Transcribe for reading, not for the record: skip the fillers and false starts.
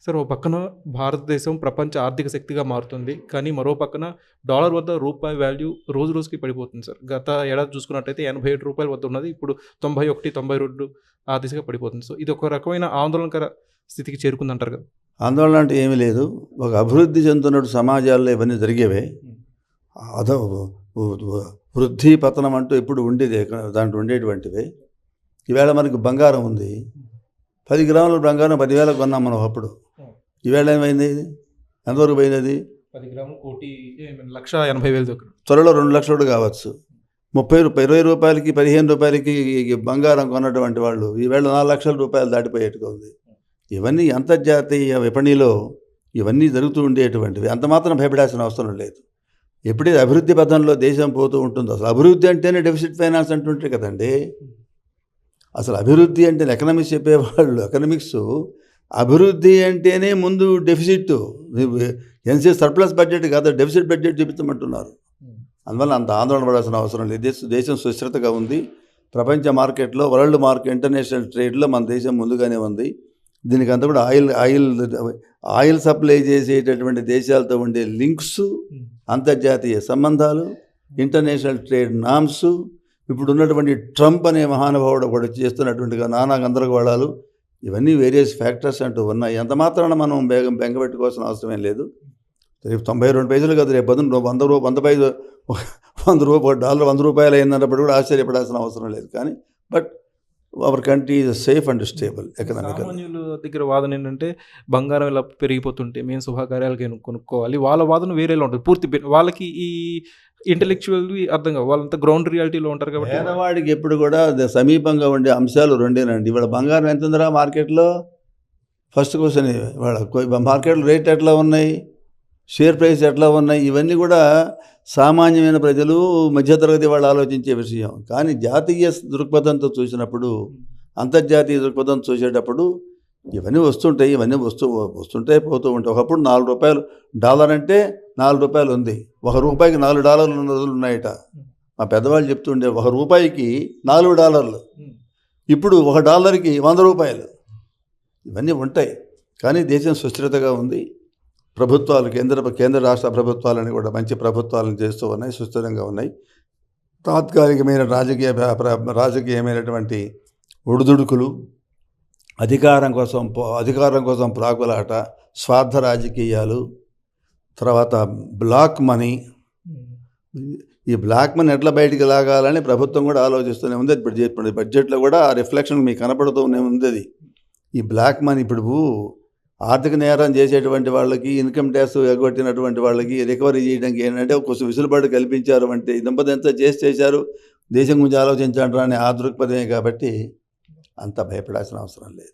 Sir ఓ పక్కన భారతదేశం ప్రపంచ ఆర్థిక శక్తిగా మారుతుంది. కానీ మరో పక్కన డాలర్ వద్ద రూపాయి వాల్యూ రోజు రోజుకి పడిపోతుంది సార్. గత ఏడాది చూసుకున్నట్టయితే రూ. 87 వద్ద ఉన్నది. ఇప్పుడు 91, 92 ఆ దిశగా పడిపోతుంది. సో ఇది ఒక రకమైన ఆందోళనకర స్థితికి చేరుకుందంటారు కదా? ఆందోళన అంటే ఏమీ లేదు. ఒక అభివృద్ధి చెందుతున్న సమాజాల్లో ఇవన్నీ జరిగేవే. అదో వృద్ధి పతనం అంటూ ఎప్పుడు ఉండేది, దాంట్లో ఉండేటువంటివే. ఈవేళ మనకి బంగారం ఉంది. 10 గ్రాముల బంగారం 10,000 కొన్నాం మనం అప్పుడు. ఈవేళ ఏమైంది? ఎంతవరకు పోయినది? 10 గ్రాములు 1,80,000 దగ్గర. త్వరలో 2 లక్షలు కావచ్చు. 30 రూపాయలు 20 రూపాయలకి 15 రూపాయలకి బంగారం కొన్నటువంటి వాళ్ళు ఈవేళ 4 లక్షల రూపాయలు దాటిపోయేట్టుగా ఉంది. ఇవన్నీ అంతర్జాతీయ విపణిలో ఇవన్నీ జరుగుతూ ఉండేటువంటివి. అంత మాత్రం భయపడాల్సిన అవసరం లేదు. ఎప్పుడైతే అభివృద్ధి పథంలో దేశం పోతూ ఉంటుందో, అసలు అభివృద్ధి అంటేనే డెఫిసిట్ ఫైనాన్స్ అంటుంటే కదండి. అసలు అభివృద్ధి అంటే ఎకనామిక్స్ చెప్పేవాళ్ళు, ఎకనామిక్స్ అభివృద్ధి అంటేనే ముందు డెఫిసిట్, ఎన్సీ సర్ప్లస్ బడ్జెట్ కాదు, డెఫిసిట్ బడ్జెట్ చూపించమంటున్నారు. అందువల్ల అంత ఆందోళన పడాల్సిన అవసరం లేదు. దేశం సుస్థిరతగా ఉంది. ప్రపంచ మార్కెట్లో, వరల్డ్ మార్కెట్, ఇంటర్నేషనల్ ట్రేడ్లో మన దేశం ముందుగానే ఉంది. దీనికి అంతా కూడా ఆయిల్ సప్లై చేసేటటువంటి దేశాలతో ఉండే లింక్స్, అంతర్జాతీయ సంబంధాలు, ఇంటర్నేషనల్ ట్రేడ్ నామ్స్, ఇప్పుడు ఉన్నటువంటి ట్రంప్ అనే మహానుభావుడు కూడా చేస్తున్నటువంటి నానా గందరగోళాలు, ఇవన్నీ వేరియస్ ఫ్యాక్టర్స్ అంటూ ఉన్నాయి. ఎంత మాత్రాన మనం బెంగపెట్టుకోవాల్సిన అవసరమేం లేదు. రేపు 92 పైసలు కదా, రేపు $100 అయిందన్నప్పుడు కూడా ఆశ్చర్యపడాల్సిన అవసరం లేదు. కానీ but our country is safe and stable economical. సామాన్యుల దగ్గర వాదన ఏంటంటే బంగారం ఇలా పెరిగిపోతుంటే మేము శుభకార్యాలకి కొనుక్కోవాలి. వాళ్ళ వాదన వేరేలా ఉంటుంది. పూర్తి వాళ్ళకి ఈ ఇంటెలెక్చువల్ అర్థం కావు. వాళ్ళంతా గ్రౌండ్ రియాలిటీలో ఉంటారు కాబట్టి పేదవాడికి ఎప్పుడు కూడా సమీపంగా ఉండే అంశాలు రెండేనండి. ఇవాళ బంగారం ఎంత ఉందిరా మార్కెట్లో? First question. వాళ్ళ మార్కెట్లో రేట్ ఎట్లా ఉన్నాయి, షేర్ ప్రైస్ ఎట్లా ఉన్నాయి, ఇవన్నీ కూడా సామాన్యమైన ప్రజలు, మధ్యతరగతి వాళ్ళు ఆలోచించే విషయం. కానీ జాతీయ దృక్పథంతో చూసినప్పుడు, అంతర్జాతీయ దృక్పథంతో చూసేటప్పుడు ఇవన్నీ వస్తుంటాయి. ఇవన్నీ వస్తుంటాయి, పోతూ ఉంటాయి. ఒకప్పుడు $4 డాలర్ అంటే $4 ఉంది. $1 $4 ఉన్న రోజులు ఉన్నాయట. మా పెద్దవాళ్ళు చెప్తుండే $1 $4. ఇప్పుడు $1 $100. ఇవన్నీ ఉంటాయి. కానీ దేశం సుస్థిరతగా ఉంది. ప్రభుత్వాలు, కేంద్ర రాష్ట్ర ప్రభుత్వాలని కూడా మంచి ప్రభుత్వాలను చేస్తూ ఉన్నాయి, సుస్థిరంగా ఉన్నాయి. తాత్కాలికమైన రాజకీయమైనటువంటి ఒడిదుడుకులు, అధికారం కోసం ప్రాకులాట, స్వార్థ రాజకీయాలు, తర్వాత బ్లాక్ మనీ, ఈ బ్లాక్ మనీ ఎట్లా బయటికి లాగాలని ప్రభుత్వం కూడా ఆలోచిస్తూనే ఉంది. ఇప్పుడు బడ్జెట్లో కూడా ఆ రిఫ్లెక్షన్ మీకు కనపడుతూనే ఉంది. అది ఈ బ్లాక్ మనీ ఇప్పుడు ఆర్థిక నేరం చేసేటువంటి వాళ్ళకి, ఇన్కమ్ ట్యాక్స్ ఎగ్గొట్టినటువంటి వాళ్ళకి రికవరీ చేయడానికి ఏంటంటే కొంచెం విసులుబాటు కల్పించారు. అంటే ఇదంతా చేశారు, దేశం గురించి ఆలోచించారు అనే ఆ దృక్పథమే. కాబట్టి అంత భయపడాల్సిన అవసరం లేదు.